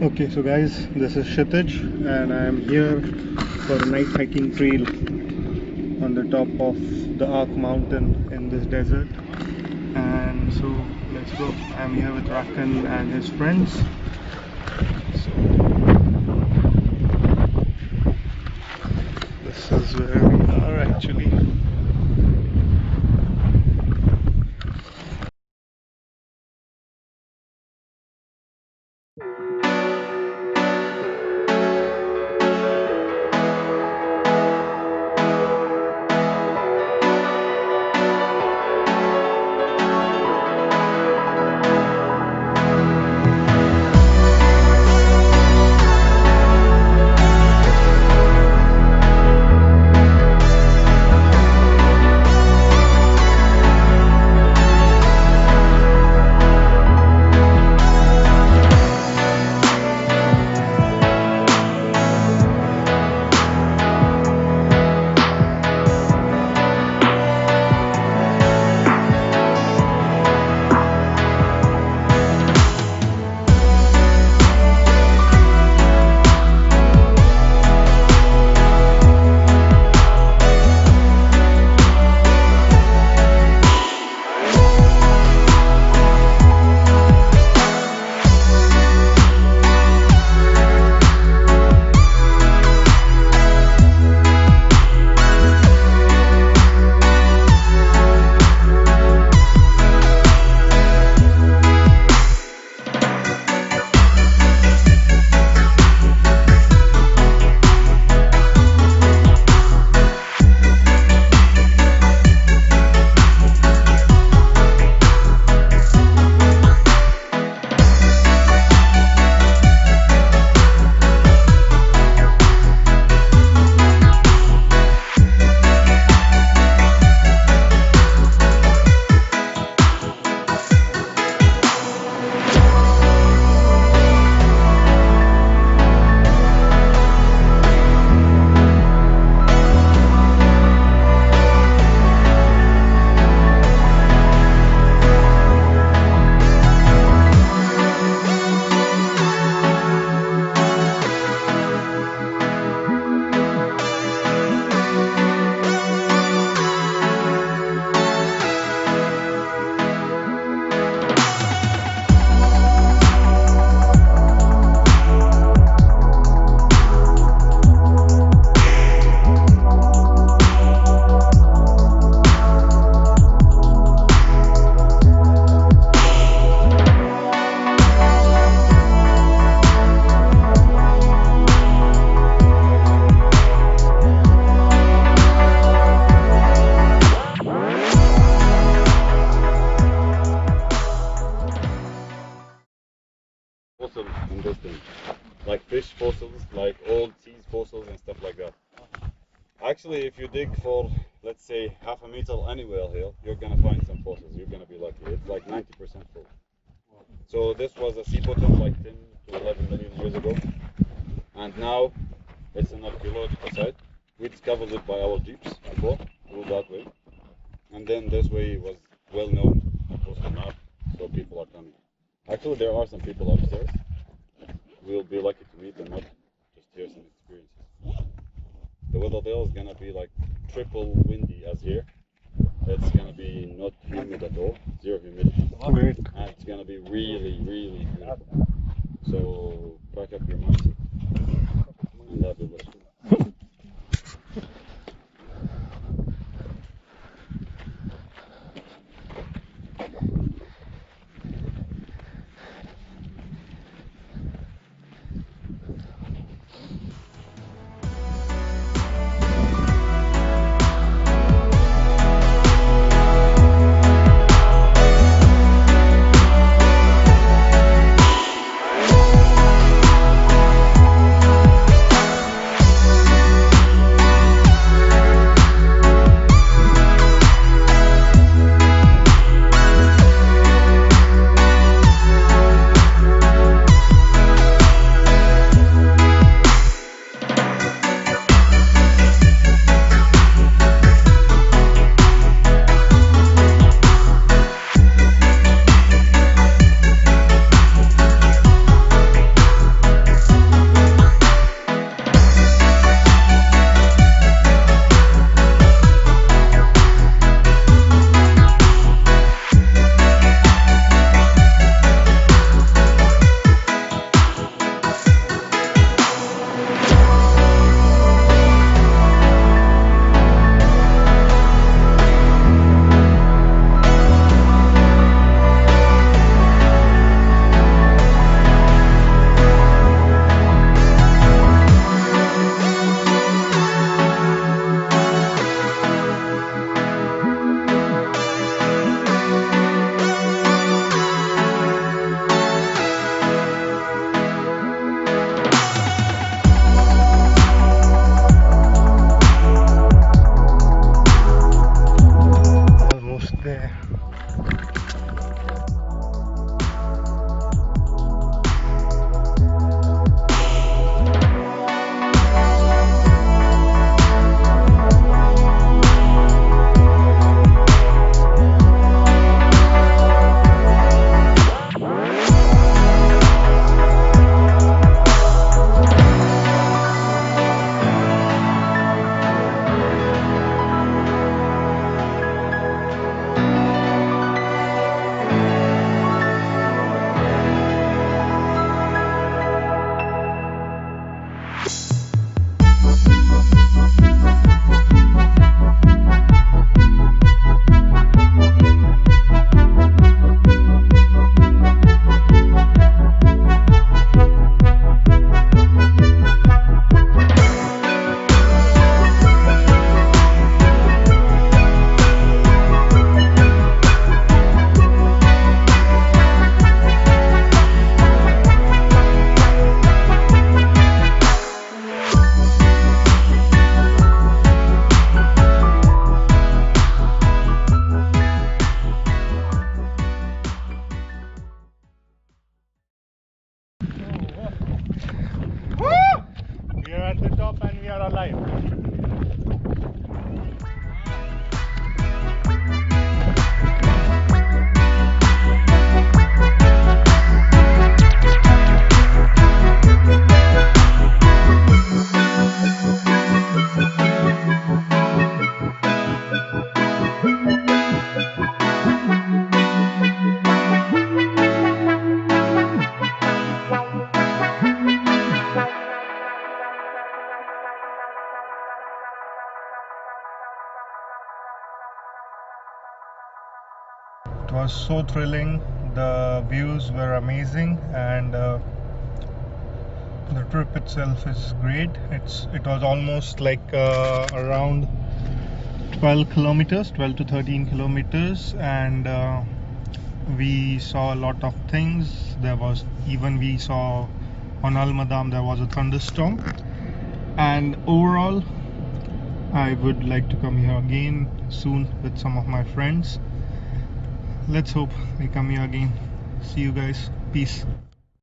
Okay, so guys, this is Kshitij and I am here for a night hiking trail on the top of the Mountain in this desert. And so let's go. I'm here with Rakan and his friends. So this is where we are actually. Fossils in this thing, like fish fossils, like old sea fossils and stuff like that. Actually, if you dig for, let's say, half a meter anywhere here, you're gonna find some fossils. You're gonna be lucky. It's like 90% full. So this was a sea bottom like 10 to 11 million years ago, and now it's an archaeological site. We discovered it by our jeeps before, through that way, and then this way was well known across the map, so people are coming. Actually, there are some people upstairs. We'll be lucky to meet them, not just hear some experiences. The weather there is gonna be like triple windy as here. It's gonna be not humid at all, zero humidity. Great. And it's gonna be really, really beautiful. So pack up your mindset and have a blessed day. It was so thrilling. The views were amazing, and the trip itself is great. It was almost like around 12 kilometers, 12 to 13 kilometers, and we saw a lot of things. We saw on Al Madam there was a thunderstorm, and overall I would like to come here again soon with some of my friends. Let's hope we come here again. See you guys. Peace.